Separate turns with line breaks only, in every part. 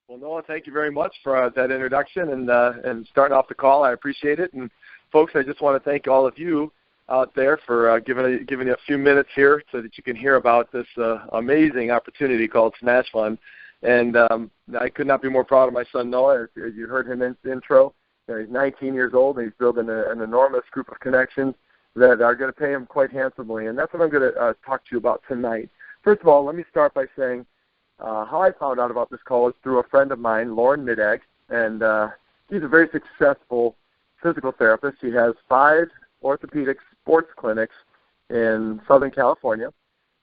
Well, Noah, thank you very much for that introduction and starting off the call. I appreciate it. And folks, I just want to thank all of you out there for giving you a few minutes here so that you can hear about this amazing opportunity called Smash Fund. And I could not be more proud of my son Noah. As you heard him in the intro, he's 19 years old, and he's building an enormous group of connections that are going to pay him quite handsomely. And that's what I'm going to talk to you about tonight. First of all, let me start by saying how I found out about this call is through a friend of mine, Lauren Middag, and he's a very successful physical therapist. He has 5 orthopedic sports clinics in Southern California.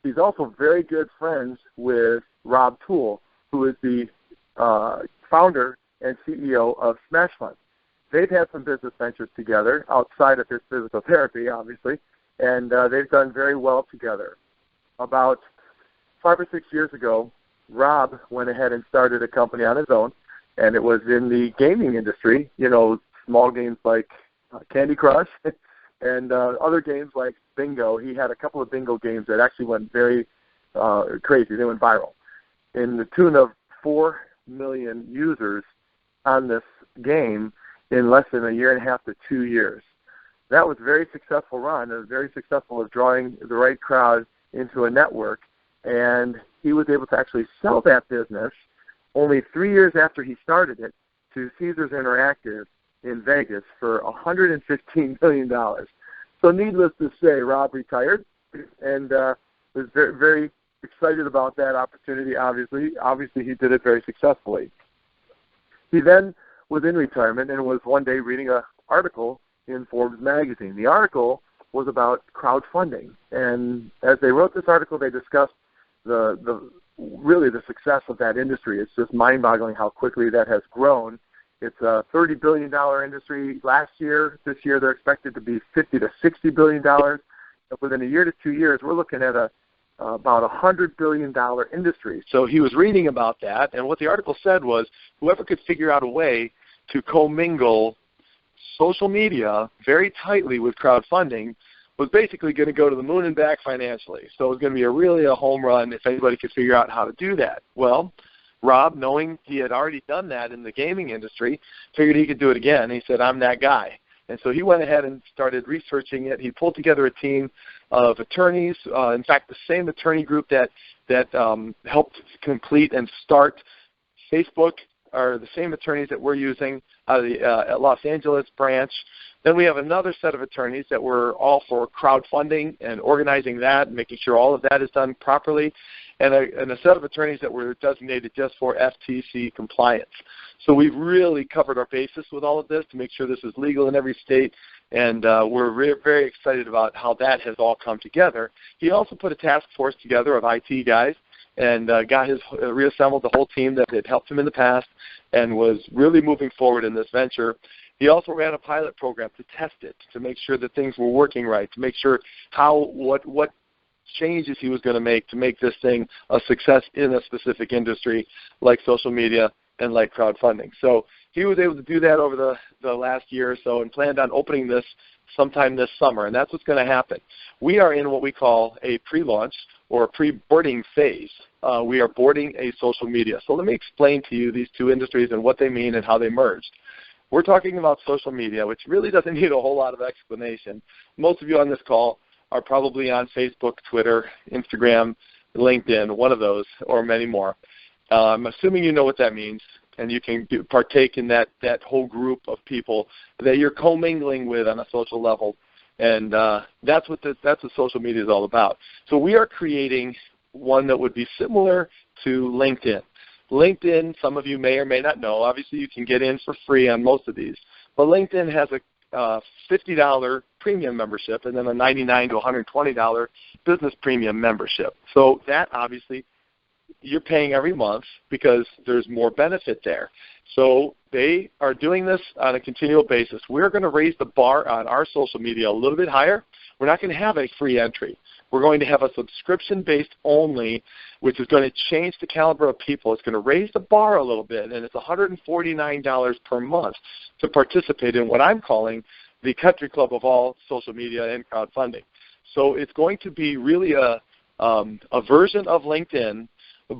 He's also very good friends with Rob Toole, who is the founder and CEO of Smash Fund. They've had some business ventures together outside of his physical therapy, obviously, and they've done very well together. About 5 or 6 years ago, Rob went ahead and started a company on his own, and it was in the gaming industry, small games like Candy Crush and other games like Bingo. He had a couple of bingo games that actually went very crazy. They went viral in the tune of 4 million users on this game in less than a year and a half to 2 years. That was a very successful run. It was very successful of drawing the right crowd into a network, and he was able to actually sell that business only 3 years after he started it to Caesars Interactive in Vegas for $115 million. So needless to say, Rob retired and was very, very excited about that opportunity, obviously. Obviously, he did it very successfully. He then was in retirement and was one day reading an article in Forbes magazine. The article was about crowdfunding. And as they wrote this article, they discussed really the success of that industry. It's just mind-boggling how quickly that has grown. It's a $30 billion industry last year. This year they're expected to be $50 to $60 billion. Within a year to 2 years, we're looking at about $100 billion industry. So he was reading about that, and what the article said was whoever could figure out a way to commingle social media very tightly with crowdfunding was basically going to go to the moon and back financially. So it was going to be really a home run if anybody could figure out how to do that. Well, Rob, knowing he had already done that in the gaming industry, figured he could do it again. He said, I'm that guy. And so he went ahead and started researching it. He pulled together a team of attorneys, in fact, the same attorney group that helped complete and start Facebook are the same attorneys that we're using out of the Los Angeles branch. Then we have another set of attorneys that were all for crowdfunding and organizing that and making sure all of that is done properly, and a set of attorneys that were designated just for FTC compliance. So we've really covered our bases with all of this to make sure this is legal in every state, and we're very excited about how that has all come together. He also put a task force together of IT guys and reassembled the whole team that had helped him in the past and was really moving forward in this venture. He also ran a pilot program to test it, to make sure that things were working right, to make sure what changes he was going to make this thing a success in a specific industry like social media and like crowdfunding. So he was able to do that over the last year or so and planned on opening this sometime this summer, and that's what's going to happen. We are in what we call a pre-launch or a pre-boarding phase. We are boarding a social media. So let me explain to you these two industries and what they mean and how they merged. We're talking about social media, which really doesn't need a whole lot of explanation. Most of you on this call are probably on Facebook, Twitter, Instagram, LinkedIn, one of those, or many more. I'm assuming you know what that means, and you can partake in that whole group of people that you're commingling with on a social level, and that's what social media is all about. So we are creating one that would be similar to LinkedIn. LinkedIn, some of you may or may not know, obviously you can get in for free on most of these, but LinkedIn has a $50 premium membership and then a $99 to $120 business premium membership. So that obviously you're paying every month because there's more benefit there. So they are doing this on a continual basis. We're going to raise the bar on our social media a little bit higher. We're not going to have a free entry. We're going to have a subscription-based only, which is going to change the caliber of people. It's going to raise the bar a little bit, and it's $149 per month to participate in what I'm calling the country club of all social media and crowdfunding. So it's going to be really a version of LinkedIn,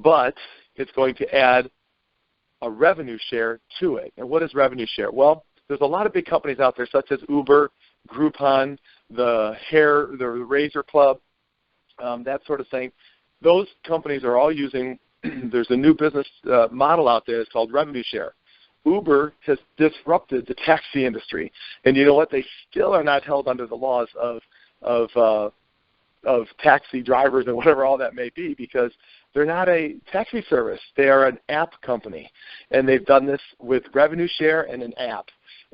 but it's going to add a revenue share to it. And what is revenue share? Well, there's a lot of big companies out there such as Uber, Groupon, the Razor Club, that sort of thing. Those companies are all using, there's a new business model out there. It's called revenue share. Uber has disrupted the taxi industry. And you know what? They still are not held under the laws of taxi drivers and whatever all that may be, because they're not a taxi service. They are an app company, and they've done this with revenue share and an app.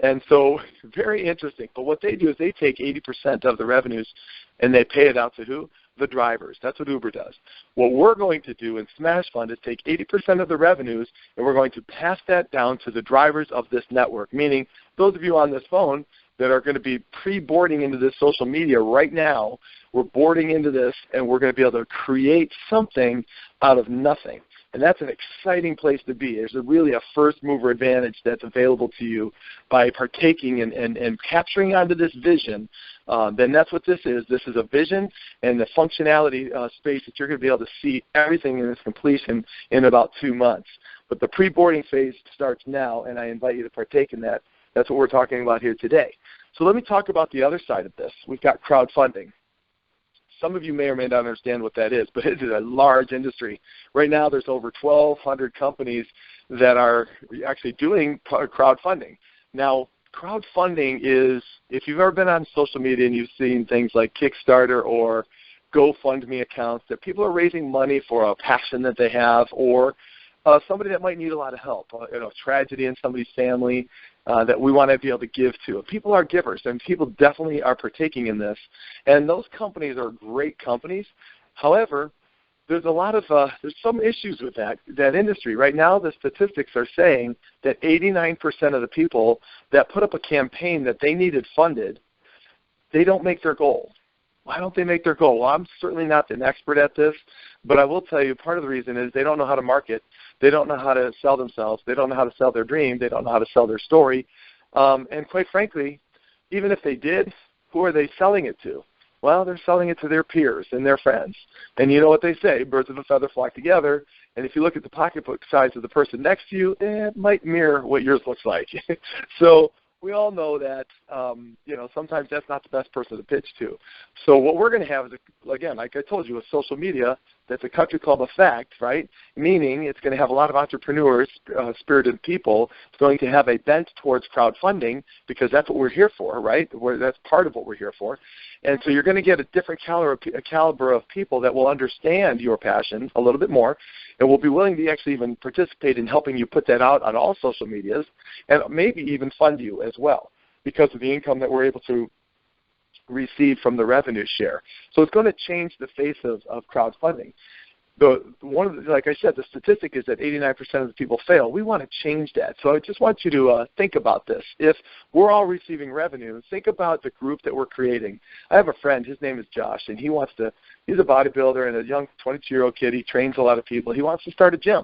And so very interesting. But what they do is they take 80% of the revenues and they pay it out to who? The drivers. That's what Uber does. What we're going to do in Smash Fund is take 80% of the revenues and we're going to pass that down to the drivers of this network, meaning those of you on this phone that are going to be pre-boarding into this social media right now, we're boarding into this and we're going to be able to create something out of nothing. And that's an exciting place to be. There's really a first mover advantage that's available to you by partaking and capturing onto this vision. Then that's what this is. This is a vision and the functionality space that you're going to be able to see everything in its completion in about 2 months. But the pre-boarding phase starts now, and I invite you to partake in that. That's what we're talking about here today. So let me talk about the other side of this. We've got crowdfunding. Some of you may or may not understand what that is, but it is a large industry. Right now there's over 1,200 companies that are actually doing crowdfunding. Now, crowdfunding is, if you've ever been on social media and you've seen things like Kickstarter or GoFundMe accounts, that people are raising money for a passion that they have, or somebody that might need a lot of help, tragedy in somebody's family that we want to be able to give to. People are givers, and people definitely are partaking in this. And those companies are great companies. However, there's a lot of there's some issues with that industry. Right now, the statistics are saying that 89% of the people that put up a campaign that they needed funded, they don't make their goal. Why don't they make their goal? Well, I'm certainly not an expert at this, but I will tell you part of the reason is they don't know how to market. They don't know how to sell themselves. They don't know how to sell their dream. They don't know how to sell their story. And quite frankly, even if they did, who are they selling it to? Well, they're selling it to their peers and their friends. And you know what they say, birds of a feather flock together. And if you look at the pocketbook size of the person next to you, it might mirror what yours looks like. So we all know that, sometimes that's not the best person to pitch to. So what we're going to have is, again, like I told you, with social media, that's a country club effect, right? Meaning it's going to have a lot of entrepreneurs, spirited people. It's going to have a bent towards crowdfunding because that's what we're here for, right? That's part of what we're here for. And so you're going to get a different caliber of people that will understand your passion a little bit more and will be willing to actually even participate in helping you put that out on all social medias and maybe even fund you as well because of the income that we're able to receive from the revenue share. So it's going to change the face of crowdfunding. Like I said, the statistic is that 89% of the people fail. We want to change that. So I just want you to think about this. If we're all receiving revenue, think about the group that we're creating. I have a friend. His name is Josh, and he's a bodybuilder and a young 22-year-old kid. He trains a lot of people. He wants to start a gym,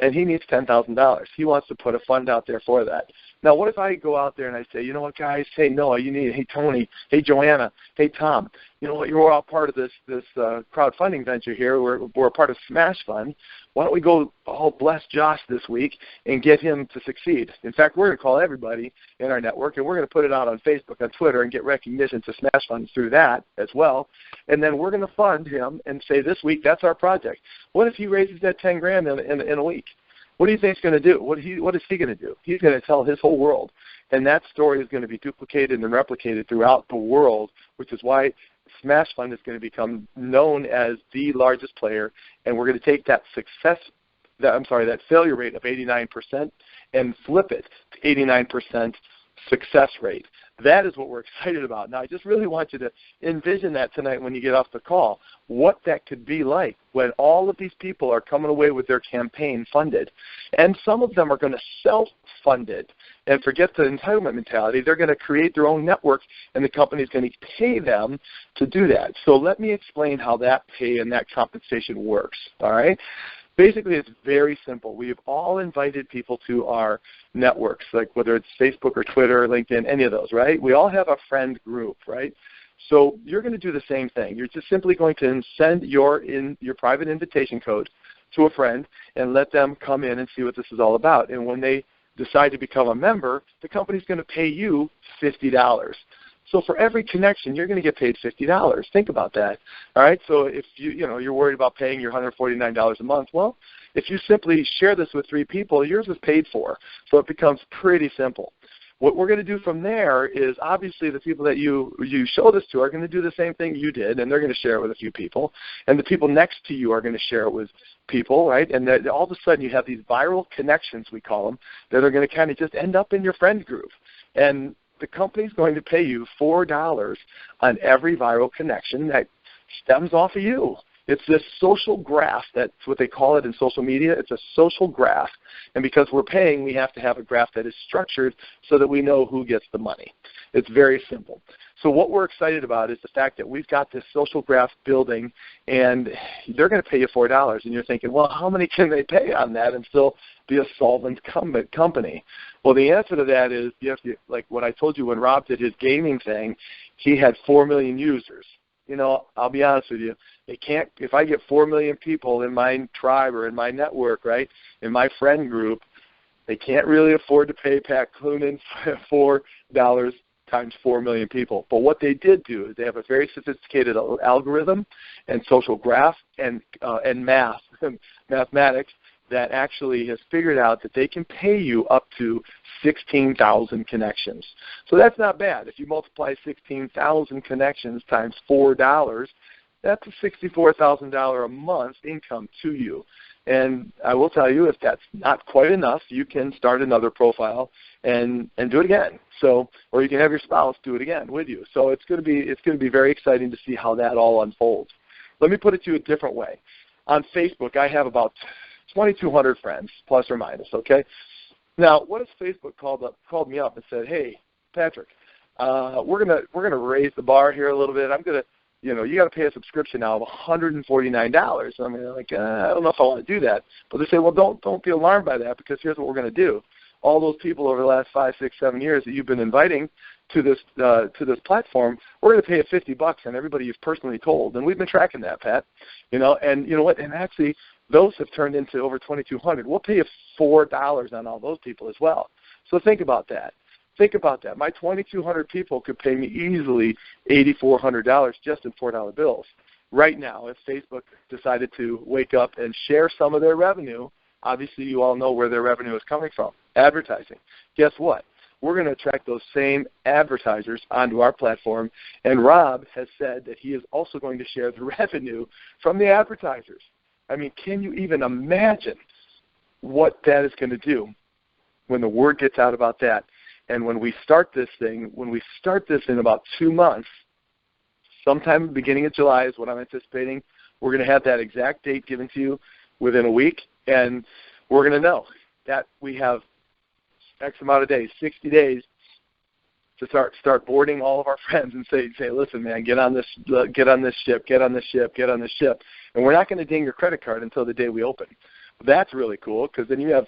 and he needs $10,000. He wants to put a fund out there for that. Now, what if I go out there and I say, you know what, guys? Hey, Noah, hey, Tony, hey, Joanna, hey, Tom, you know what, you're all part of this crowdfunding venture here. We're a part of Smash Fund. Why don't we go all bless Josh this week and get him to succeed? In fact, we're going to call everybody in our network, and we're going to put it out on Facebook, on Twitter, and get recognition to Smash Fund through that as well. And then we're going to fund him and say this week, that's our project. What if he raises that $10,000 in a week? What do you think he's going to do? What is he going to do? He's going to tell his whole world. And that story is going to be duplicated and replicated throughout the world, which is why Smash Fund is going to become known as the largest player. And we're going to take that failure rate of 89% and flip it to 89% success rate. That is what we're excited about. Now, I just really want you to envision that tonight when you get off the call, what that could be like when all of these people are coming away with their campaign funded. And some of them are going to self-fund it and forget the entitlement mentality. They're going to create their own network, and the company is going to pay them to do that. So let me explain how that pay and that compensation works, all right? Basically, it's very simple. We've all invited people to our networks, like whether it's Facebook or Twitter or LinkedIn, any of those, right? We all have a friend group, right? So you're going to do the same thing. You're just simply going to send your private invitation code to a friend and let them come in and see what this is all about. And when they decide to become a member, the company's going to pay you $50. So for every connection, you're going to get paid $50. Think about that. All right. So if you're worried about paying your $149 a month, well, if you simply share this with 3 people, yours is paid for. So it becomes pretty simple. What we're going to do from there is obviously the people that you show this to are going to do the same thing you did, and they're going to share it with a few people. And the people next to you are going to share it with people, right? And then all of a sudden you have these viral connections, we call them, that are going to kind of just end up in your friend group. And the company's going to pay you $4 on every viral connection that stems off of you. It's this social graph. That's what they call it in social media. It's a social graph. And because we're paying, we have to have a graph that is structured so that we know who gets the money. It's very simple. So what we're excited about is the fact that we've got this social graph building, and they're going to pay you $4. And you're thinking, well, how many can they pay on that and still be a solvent company? Well, the answer to that is you have to, like what I told you when Rob did his gaming thing, he had 4 million users. I'll be honest with you. If I get 4 million people in my tribe or in my network, right, in my friend group, they can't really afford to pay Pat Cloonan $4 times 4 million people. But what they did do is they have a very sophisticated algorithm and social graph and mathematics that actually has figured out that they can pay you up to 16,000 connections. So that's not bad. If you multiply 16,000 connections times $4, that's a $64,000 a month income to you. And I will tell you, if that's not quite enough, you can start another profile and do it again. Or you can have your spouse do it again with you. So it's going to be very exciting to see how that all unfolds. Let me put it to you a different way. On Facebook, I have about 2,200 friends, plus or minus. Okay. Now, what if Facebook called me up and said, "Hey, Patrick, we're gonna raise the bar here a little bit. I'm gonna, you got to pay a subscription now of $149." I mean, like, I don't know if I want to do that. But they say, well, don't be alarmed by that, because here's what we're going to do. All those people over the last 5, 6, 7 years that you've been inviting to this platform, we're going to pay you $50 on everybody you've personally told, and we've been tracking that, Pat. And you know what? And actually, those have turned into over 2,200. We'll pay you $4 on all those people as well. So think about that. Think about that. My 2,200 people could pay me easily $8,400 just in $4 bills. Right now, if Facebook decided to wake up and share some of their revenue, obviously you all know where their revenue is coming from, advertising. Guess what? We're going to attract those same advertisers onto our platform, and Rob has said that he is also going to share the revenue from the advertisers. I mean, can you even imagine what that is going to do when the word gets out about that? And when we start this in about 2 months, sometime beginning of July is what I'm anticipating, we're going to have that exact date given to you within a week, and we're going to know that we have X amount of days, 60 days, to start boarding all of our friends and say, listen, man, get on this ship. And we're not going to ding your credit card until the day we open. That's really cool, because then you have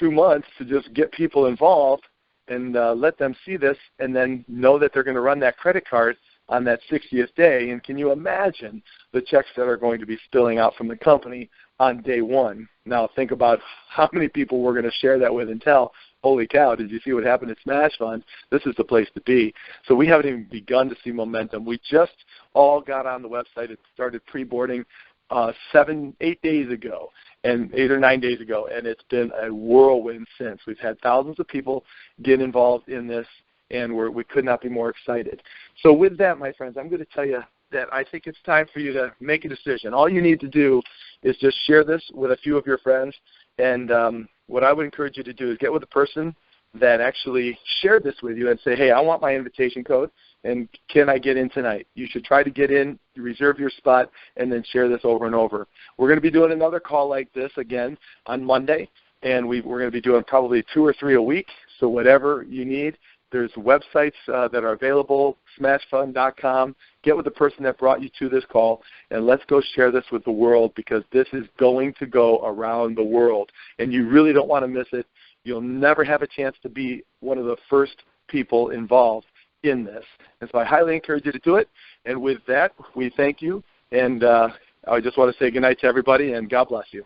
2 months to just get people involved and let them see this, and then know that they're going to run that credit card on that 60th day. And can you imagine the checks that are going to be spilling out from the company on day one? Now think about how many people we're going to share that with and tell, holy cow, did you see what happened at Smash Fund? This is the place to be. So we haven't even begun to see momentum. We just all got on the website and started pre-boarding 8 days ago, and 8 or 9 days ago, and it's been a whirlwind since. We've had thousands of people get involved in this, and we could not be more excited. So with that, my friends, I'm going to tell you that I think it's time for you to make a decision. All you need to do is just share this with a few of your friends, and what I would encourage you to do is get with a person that actually shared this with you and say, hey, I want my invitation code, and can I get in tonight? You should try to get in, reserve your spot, and then share this over and over. We're going to be doing another call like this again on Monday, and we're going to be doing probably 2 or 3 a week, so whatever you need. There's websites that are available, smashfund.com. Get with the person that brought you to this call, and let's go share this with the world, because this is going to go around the world, and you really don't want to miss it. You'll never have a chance to be one of the first people involved in this. And so I highly encourage you to do it. And with that, we thank you, and I just want to say good night to everybody, and God bless you.